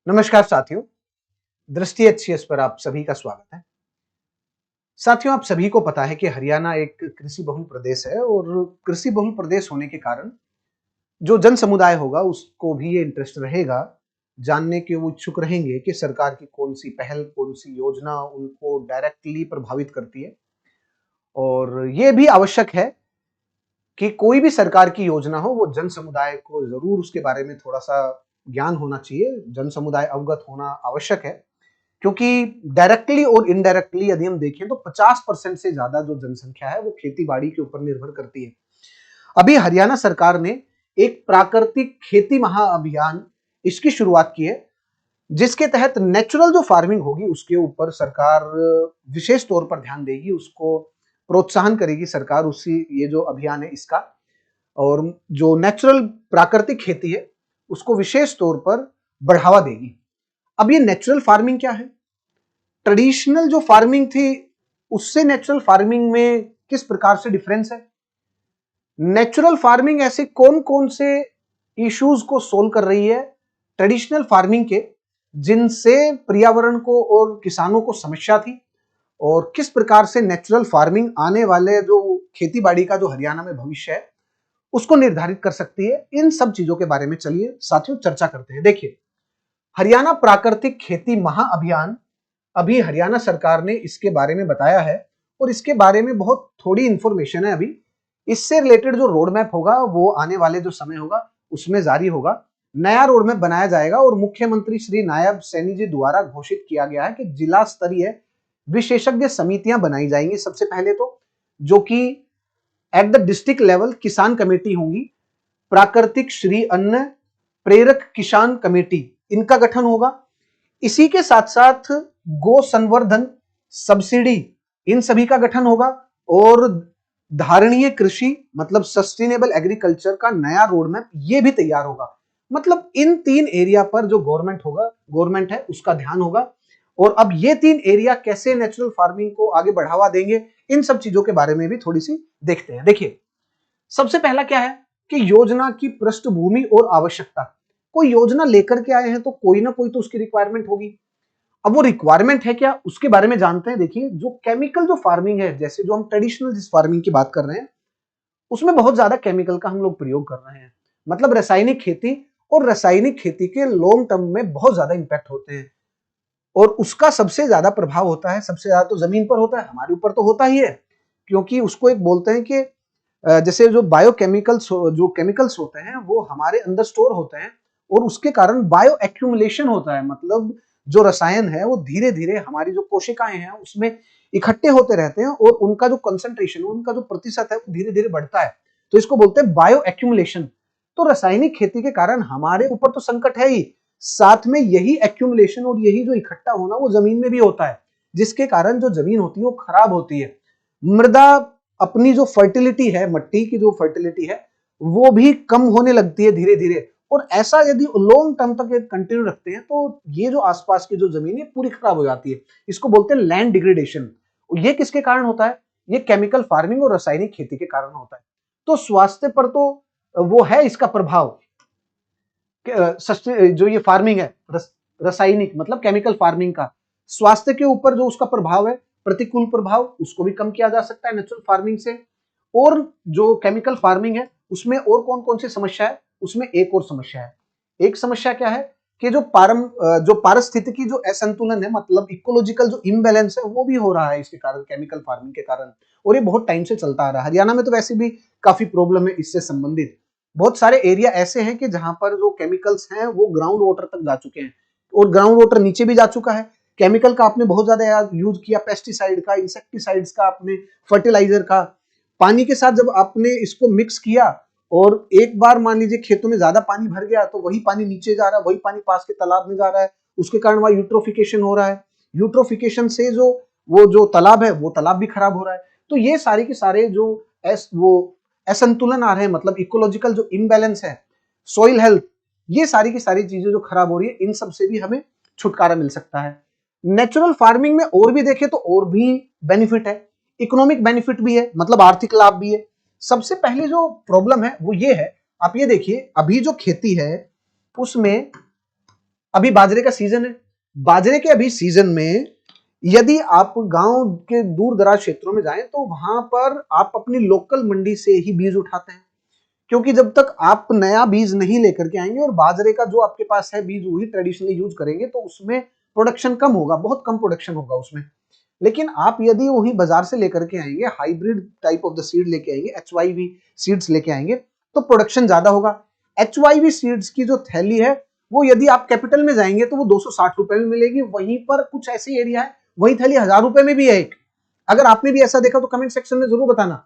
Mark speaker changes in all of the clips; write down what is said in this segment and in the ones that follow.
Speaker 1: नमस्कार साथियों, दृष्टि एचसीएस पर आप सभी का स्वागत है। साथियों, आप सभी को पता है कि हरियाणा एक कृषि बहुल प्रदेश है और कृषि बहुल प्रदेश होने के कारण जो जन समुदाय होगा उसको भी ये इंटरेस्ट रहेगा, जानने के वो इच्छुक रहेंगे कि सरकार की कौन-सी पहल, कौन-सी योजना उनको डायरेक्टली प्रभावित करती है। और ये भी आवश्यक है कि कोई भी सरकार की योजना हो, वो जन समुदाय को ज़रूर उसके बारे में थोड़ा-सा ज्ञान होना चाहिए, जन समुदाय अवगत होना आवश्यक है। क्योंकि डायरेक्टली और इनडायरेक्टली यदि हम देखें तो 50% से ज्यादा जो जनसंख्या है वो खेती-बाड़ी के ऊपर निर्भर करती है। अभी हरियाणा सरकार ने एक प्राकृतिक खेती महाअभियान इसकी शुरुआत की है, जिसके तहत नेचुरल जो फार्मिंग होगी उसके ऊपर सरकार विशेष तौर पर ध्यान देगी, उसको प्रोत्साहन करेगी सरकार उसी ये जो अभियान है इसका। और जो नेचुरल प्राकृतिक खेती है उसको विशेष तौर पर बढ़ावा देगी। अब ये नेचुरल फार्मिंग क्या है? ट्रेडिशनल जो फार्मिंग थी उससे नेचुरल फार्मिंग में किस प्रकार से डिफरेंस है? नेचुरल फार्मिंग ऐसे कौन-कौन से इश्यूज को सोल्व कर रही है ट्रेडिशनल फार्मिंग के, जिनसे पर्यावरण को और किसानों को समस्या थी, और किस प्रकार से नेचुरल फार्मिंग आने वाले जो खेती-बाड़ी का जो हरियाणा में भविष्य है उसको निर्धारित कर सकती है। इन सब चीजों के बारे में चलिए साथियों चर्चा करते हैं। देखिए, हरियाणा प्राकृतिक खेती महाअभियान, अभी हरियाणा सरकार ने इसके बारे में बताया है और इसके बारे में बहुत थोड़ी इंफॉर्मेशन है अभी। इससे रिलेटेड जो रोड मैप होगा वो आने वाले जो समय होगा उसमें जारी होगा। नया रोड मैप बनाया जाएगा और मुख्यमंत्री श्री नायब सैनी जी द्वारा घोषित किया गया है कि जिला स्तरीय विशेषज्ञ समितियां बनाई जाएंगी सबसे पहले तो, जो कि एट द डिस्ट्रिक्ट लेवल किसान कमेटी होंगी। प्राकृतिक श्री अन्न प्रेरक किसान कमेटी, इनका गठन होगा। इसी के साथ साथ गो संवर्धन सब्सिडी, इन सभी का गठन होगा। और धारणीय कृषि मतलब सस्टेनेबल एग्रीकल्चर का नया रोड मैप ये भी तैयार होगा। मतलब इन तीन एरिया पर जो गवर्नमेंट है उसका ध्यान होगा। और अब ये तीन एरिया कैसे नेचुरल फार्मिंग को आगे बढ़ावा देंगे, इन सब चीजों के बारे में भी थोड़ी सी देखते हैं। देखिए, सबसे पहला क्या है कि योजना की पृष्ठभूमि और आवश्यकता। कोई योजना लेकर के आए हैं तो कोई ना कोई तो उसकी रिक्वायरमेंट होगी। अब वो रिक्वायरमेंट है क्या, उसके बारे में जानते हैं। देखिए, जो केमिकल जो फार्मिंग है, जैसे जो हम ट्रेडिशनल जिस फार्मिंग की बात कर रहे हैं उसमें बहुत ज्यादा केमिकल का हम लोग प्रयोग कर रहे हैं। मतलब रासायनिक खेती, और रासायनिक खेती के लॉन्ग टर्म में बहुत ज्यादा इंपैक्ट होते हैं और उसका सबसे ज्यादा प्रभाव होता है, सबसे ज्यादा तो जमीन पर होता है, हमारे ऊपर तो होता ही है। क्योंकि उसको एक बोलते हैं कि जैसे जो बायोकेमिकल्स जो केमिकल्स होते हैं वो हमारे अंदर स्टोर होते हैं और उसके कारण बायो एक्यूमुलेशन होता है। मतलब जो रसायन है वो धीरे धीरे हमारी जो कोशिकाएं हैं उसमें इकट्ठे होते रहते हैं और उनका जो कंसंट्रेशन, उनका जो प्रतिशत है वो धीरे धीरे बढ़ता है। तो इसको बोलते हैं बायो एक्यूमुलेशन। तो रासायनिक खेती के कारण हमारे ऊपर तो संकट है ही, साथ में यही एक्यूमुलेशन और यही जो इकट्ठा होना वो जमीन में भी होता है, जिसके कारण जो जमीन होती है वो खराब होती है। मृदा अपनी जो फर्टिलिटी है, मट्टी की जो फर्टिलिटी है वो भी कम होने लगती है धीरे धीरे। और ऐसा यदि लॉन्ग टर्म तक कंटिन्यू रखते हैं तो ये जो आसपास की जो जमीन है पूरी खराब हो जाती है। इसको बोलते हैं लैंड डिग्रेडेशन। ये किसके कारण होता है? ये केमिकल फार्मिंग और रासायनिक खेती के कारण होता है। तो स्वास्थ्य पर तो वो है इसका प्रभाव। जो ये फार्मिंग है रासायनिक मतलब केमिकल फार्मिंग का, स्वास्थ्य के ऊपर जो उसका प्रभाव है, प्रतिकूल प्रभाव, उसको भी कम किया जा सकता है नेचुरल फार्मिंग से। और जो केमिकल फार्मिंग है उसमें और कौन कौन सी समस्या है? उसमें एक और समस्या है। एक समस्या क्या है कि जो पारिस्थितिकी जो असंतुलन है, मतलब इकोलॉजिकल जो इम्बैलेंस है वो भी हो रहा है इसके कारण, केमिकल फार्मिंग के कारण। और ये बहुत टाइम से चलता आ रहा है। हरियाणा में तो वैसे भी काफी प्रॉब्लम है इससे संबंधित। बहुत सारे एरिया ऐसे हैं कि जहां पर जो केमिकल्स हैं वो ग्राउंड वाटर तक जा चुके हैं और ग्राउंड वाटर नीचे भी जा चुका है। केमिकल का आपने बहुत ज्यादा यूज किया, पेस्टिसाइड का, इंसेक्टिसाइड्स का, आपने फर्टिलाइजर का, पानी के साथ जब आपने इसको मिक्स किया और एक बार मान लीजिए खेतों में ज्यादा पानी भर गया तो वही पानी नीचे जा रहा है, वही पानी पास के तालाब में जा रहा है, उसके कारण वहां यूट्रोफिकेशन हो रहा है। यूट्रोफिकेशन से जो तालाब है वो तालाब भी खराब हो रहा है। तो ये सारे के सारे जो वो असंतुलन आ रहे हैं, मतलब इकोलॉजिकल जो इम्बैलेंस है, सॉइल हेल्थ, ये सारी की सारी चीजें जो खराब हो रही है, इन सब से भी हमें छुटकारा मिल सकता है। नेचुरल फार्मिंग में और भी देखें तो और भी बेनिफिट है, इकोनॉमिक बेनिफिट भी है, मतलब आर्थिक लाभ भी है। सबसे पहले जो प्रॉब्लम है वो ये है, आप ये देखिए, अभी जो खेती है उसमें अभी बाजरे का सीजन है, बाजरे के अभी सीजन में यदि आप गांव के दूर दराज क्षेत्रों में जाएं तो वहां पर आप अपनी लोकल मंडी से ही बीज उठाते हैं, क्योंकि जब तक आप नया बीज नहीं लेकर के आएंगे और बाजरे का जो आपके पास है बीज वही ट्रेडिशनली यूज करेंगे तो उसमें प्रोडक्शन कम होगा, बहुत कम प्रोडक्शन होगा उसमें। लेकिन आप यदि वही बाजार से लेकर के आएंगे, hybrid type of the seed लेके आएंगे, HYV सीड्स लेके आएंगे, तो प्रोडक्शन ज्यादा होगा। HYV सीड्स की जो थैली है वो यदि आप कैपिटल में जाएंगे तो वो 260 रुपए में मिलेगी, वहीं पर कुछ ऐसी एरिया है वही थैली 1000 रुपए में भी है एक। अगर आपने भी ऐसा देखा तो कमेंट सेक्शन में जरूर बताना।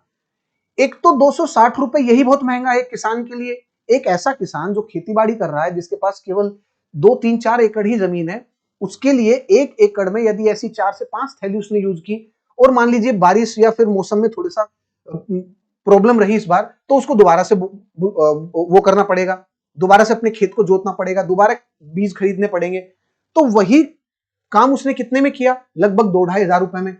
Speaker 1: एक तो 260 रुपए यही बहुत महंगा है एक किसान के लिए। एक ऐसा किसान जो खेती बाड़ी कर रहा है, जिसके पास केवल 2-3-4 एकड़ ही जमीन है, उसके लिए 1 एकड़ में यदि ऐसी 4 से 5 थैली उसने यूज की और मान लीजिए बारिश या फिर मौसम में थोड़ा सा प्रॉब्लम रही इस बार, तो उसको दोबारा से वो करना पड़ेगा, दोबारा से अपने खेत को जोतना पड़ेगा, दोबारा बीज खरीदने पड़ेंगे। तो वही काम उसने कितने में किया? लगभग 2-2.5 हजार रुपए में।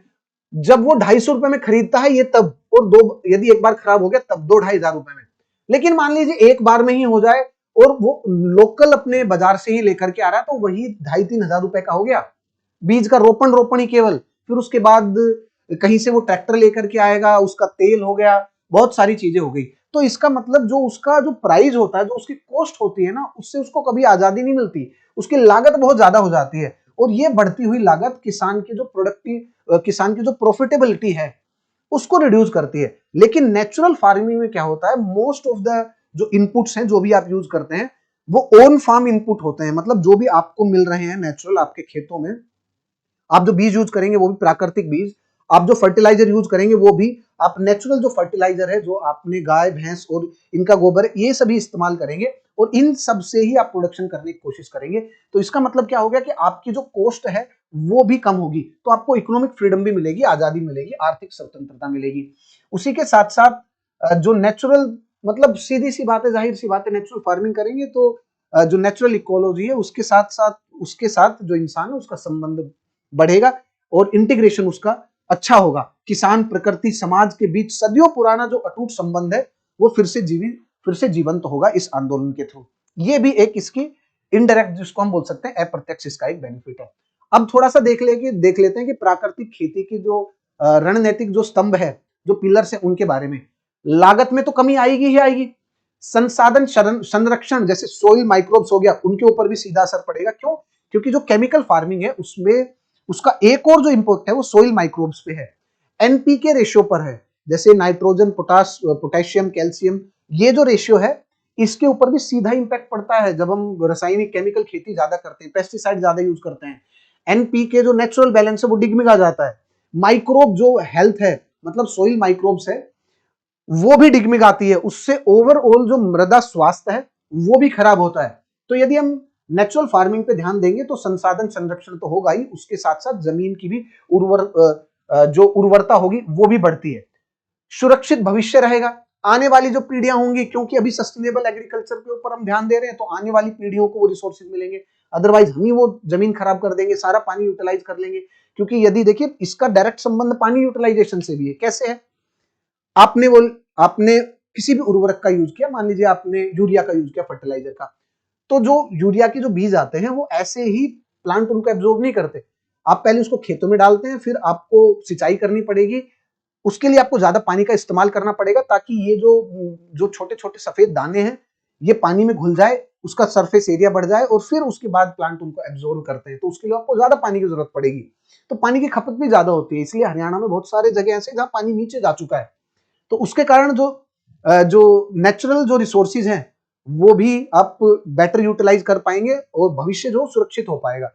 Speaker 1: जब वो 250 रुपए में खरीदता है ये तब, और दो यदि एक बार खराब हो गया तब 2-2.5 हजार रुपए में। लेकिन मान लीजिए एक बार में ही हो जाए और वो लोकल अपने बाजार से ही लेकर के आ रहा है तो वही 2,500-3 हजार रुपए का हो गया बीज का रोपण ही केवल। फिर उसके बाद कहीं से वो ट्रैक्टर लेकर के आएगा, उसका तेल हो गया, बहुत सारी चीजें हो गई। तो इसका मतलब जो उसका जो प्राइस होता है, जो उसकी कॉस्ट होती है ना, उससे उसको कभी आजादी नहीं मिलती, उसकी लागत बहुत ज्यादा हो जाती है। और ये बढ़ती हुई लागत किसान की जो प्रॉफिटेबिलिटी है उसको रिड्यूस करती है। लेकिन नेचुरल फार्मिंग में क्या होता है, मोस्ट ऑफ द जो इनपुट्स हैं जो भी आप यूज करते हैं वो ओन फार्म इनपुट होते हैं, मतलब जो भी आपको मिल रहे हैं नेचुरल आपके खेतों में, आप जो बीज यूज करेंगे वो भी प्राकृतिक बीज, आप जो फर्टिलाइजर यूज करेंगे वो भी आप नेचुरल जो फर्टिलाइजर है, जो आपने गाय भैंस और इनका गोबर ये सभी इस्तेमाल करेंगे और इन सब से ही आप प्रोडक्शन करने की कोशिश करेंगे। तो इसका मतलब क्या हो गया कि आपकी जो कॉस्ट है वो भी कम होगी, तो आपको इकोनॉमिक फ्रीडम भी मिलेगी, आजादी मिलेगी, आर्थिक स्वतंत्रता मिलेगी। उसी के साथ साथ जो नेचुरल, मतलब सीधी सी बात है, जाहिर सी बात है, नेचुरल फार्मिंग करेंगे तो जो नेचुरल इकोलॉजी है उसके साथ जो इंसान है उसका संबंध बढ़ेगा और इंटीग्रेशन उसका अच्छा होगा। किसान प्रकृति समाज के बीच सदियों पुराना जो अटूट संबंध है वो फिर से जीवंत होगा इस आंदोलन के थ्रू। ये भी एक इसकी इनडायरेक्ट, जिसको हम बोल सकते हैं अप्रत्यक्ष, इसका एक बेनिफिट है। अब थोड़ा सा देख लेते हैं कि प्राकृतिक खेती की जो रणनीतिक जो स्तंभ है, जो पिलर्स है, उनके बारे में। लागत में तो कमी आएगी ही आएगी। संसाधन संरक्षण जैसे सोइल माइक्रोब्स हो गया, उनके ऊपर भी सीधा असर पड़ेगा। क्यों? क्योंकि जो केमिकल फार्मिंग है उसमें उसका एक और जो इंपैक्ट है वो सोइल माइक्रोब्स पे है, एनपीके रेशियो पर है। जैसे नाइट्रोजन, पोटेशियम, कैल्शियम, ये जो रेशियो है इसके ऊपर भी सीधा इंपैक्ट पड़ता है जब हम रासायनिक केमिकल खेती ज्यादा करते हैं, पेस्टिसाइड ज्यादा यूज करते हैं। एनपीके जो नेचुरल बैलेंस है वो डिगमिगा जाता है। माइक्रोब जो हेल्थ है, मतलब सोइल माइक्रोब्स है, वो भी डिगमिगाती है। उससे ओवरऑल जो मृदा स्वास्थ्य है वो भी खराब होता है। तो यदि हम नेचुरल फार्मिंग पे ध्यान देंगे तो संसाधन संरक्षण तो होगा ही, उसके साथ साथ जमीन की भी जो उर्वरता होगी वो भी बढ़ती है। सुरक्षित भविष्य रहेगा, आने वाली जो पीढ़ियां होंगी, क्योंकि अभी सस्टेनेबल एग्रीकल्चर के ऊपर हम ध्यान दे रहे हैं, तो आने वाली पीढ़ियों को वो रिसोर्सेज मिलेंगे। अदरवाइज हम ही वो जमीन खराब कर देंगे, सारा पानी यूटिलाइज कर लेंगे। क्योंकि यदि देखिए इसका डायरेक्ट संबंध पानी यूटिलाइजेशन से भी है। कैसे है? आपने किसी भी उर्वरक का यूज किया, मान लीजिए आपने यूरिया का यूज किया, फर्टिलाइजर का, तो जो यूरिया के जो बीज आते हैं वो ऐसे ही प्लांट उनको एब्जॉर्ब नहीं करते। आप पहले उसको खेतों में डालते हैं, फिर आपको सिंचाई करनी पड़ेगी, उसके लिए आपको ज्यादा पानी का इस्तेमाल करना पड़ेगा ताकि ये जो छोटे छोटे सफेद दाने हैं ये पानी में घुल जाए, उसका सरफेस एरिया बढ़ जाए और फिर उसके बाद प्लांट उनको एब्जॉर्ब करते हैं। तो उसके लिए आपको ज्यादा पानी की जरूरत पड़ेगी, तो पानी की खपत भी ज्यादा होती है। इसलिए हरियाणा में बहुत सारे जगह ऐसे जहां पानी नीचे जा चुका है, तो उसके कारण जो नेचुरल जो रिसोर्सेज हैं वो भी आप बेटर यूटिलाइज कर पाएंगे और भविष्य जो सुरक्षित हो पाएगा।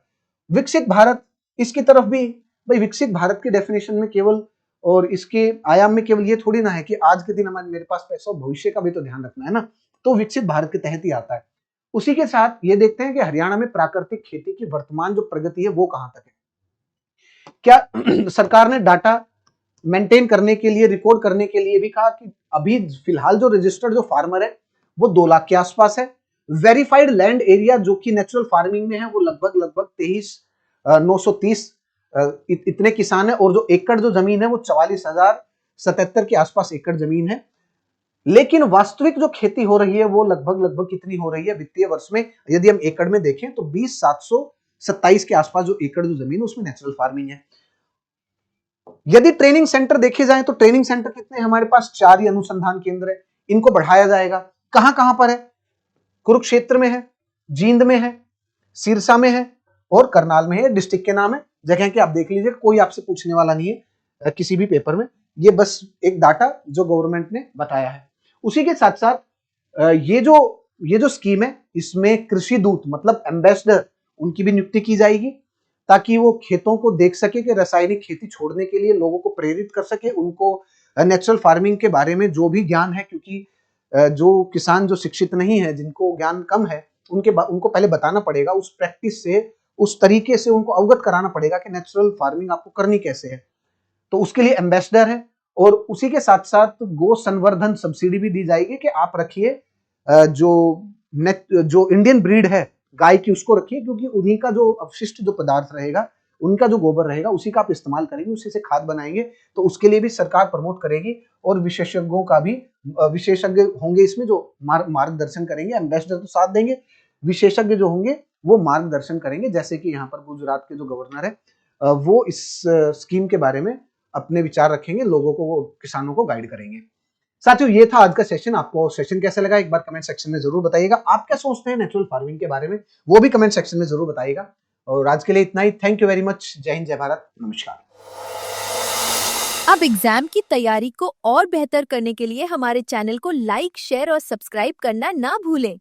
Speaker 1: विकसित भारत, इसकी तरफ भी भाई, विकसित भारत के डेफिनेशन में केवल और इसके आयाम में केवल ये थोड़ी ना है कि आज के दिन हमारे मेरे पास पैसा, भविष्य का भी तो ध्यान रखना है ना, तो विकसित भारत के तहत ही आता है। उसी के साथ ये देखते हैं कि हरियाणा में प्राकृतिक खेती की वर्तमान जो प्रगति है वो कहां तक है। क्या सरकार ने डाटा मेंटेन करने के लिए, रिकॉर्ड करने के लिए भी कहा कि अभी फिलहाल जो रजिस्टर्ड जो फार्मर है वो 2 लाख के आसपास है। वेरीफाइड लैंड एरिया जो कि नेचुरल फार्मिंग में है वो लगभग 23,930 इतने किसान है, और जो एकड़ जो जमीन है वो 44,077 के आसपास एकड़ जमीन है। लेकिन वास्तविक जो खेती हो रही है वो लगभग कितनी हो रही है वित्तीय वर्ष में, यदि हम एकड़ में देखें तो 20,727 के आसपास जो एकड़ जो जमीन उसमें नेचुरल फार्मिंग है। यदि ट्रेनिंग सेंटर देखे जाएं तो ट्रेनिंग सेंटर कितने हैं हमारे पास? 4 ही अनुसंधान केंद्र है। इनको बढ़ाया जाएगा। कहां कहां पर है? कुरुक्षेत्र में है, जींद में है, सिरसा में है और करनाल में है। डिस्ट्रिक्ट के नाम है, जगह के आप देख लीजिए, कोई आपसे पूछने वाला नहीं है किसी भी पेपर में। ये बस एक डाटा जो गवर्नमेंट ने बताया है। उसी के साथ साथ ये जो स्कीम है इसमें कृषि दूत मतलब एम्बेसडर उनकी भी नियुक्ति की जाएगी, ताकि वो खेतों को देख सके कि रासायनिक खेती छोड़ने के लिए लोगों को प्रेरित कर सके, उनको नेचुरल फार्मिंग के बारे में जो भी ज्ञान है, क्योंकि जो किसान जो शिक्षित नहीं है, जिनको ज्ञान कम है, उनको पहले बताना पड़ेगा, उस प्रैक्टिस से, उस तरीके से उनको अवगत कराना पड़ेगा कि नेचुरल फार्मिंग आपको करनी कैसे है। तो उसके लिए एम्बेसडर है। और उसी के साथ साथ गो संवर्धन सब्सिडी भी दी जाएगी कि आप रखिए जो इंडियन ब्रीड है गाय की उसको रखिए, क्योंकि उन्हीं का जो अवशिष्ट जो पदार्थ रहेगा, उनका जो गोबर रहेगा उसी का आप इस्तेमाल करेंगे, उसी से खाद बनाएंगे। तो उसके लिए भी सरकार प्रमोट करेगी और विशेषज्ञों का भी विशेषज्ञ होंगे इसमें जो मार्गदर्शन करेंगे। एम्बेसडर तो साथ देंगे, विशेषज्ञ जो होंगे वो मार्गदर्शन करेंगे। जैसे कि यहाँ पर गुजरात के जो गवर्नर है वो इस स्कीम के बारे में अपने विचार रखेंगे, लोगों को, वो किसानों को गाइड करेंगे। साथियों, ये था आज का सेशन। आपको सेशन कैसा लगा एक बार कमेंट सेक्शन में जरूर बताइएगा। आप क्या सोचते हैं नेचुरल फार्मिंग के बारे में, वो भी कमेंट सेक्शन में जरूर बताइएगा। और आज के लिए इतना ही। Thank you very much. जय हिंद, जय भारत, नमस्कार।
Speaker 2: अब एग्जाम की तैयारी को और बेहतर करने के लिए हमारे चैनल को लाइक, शेयर और सब्सक्राइब करना ना भूलें।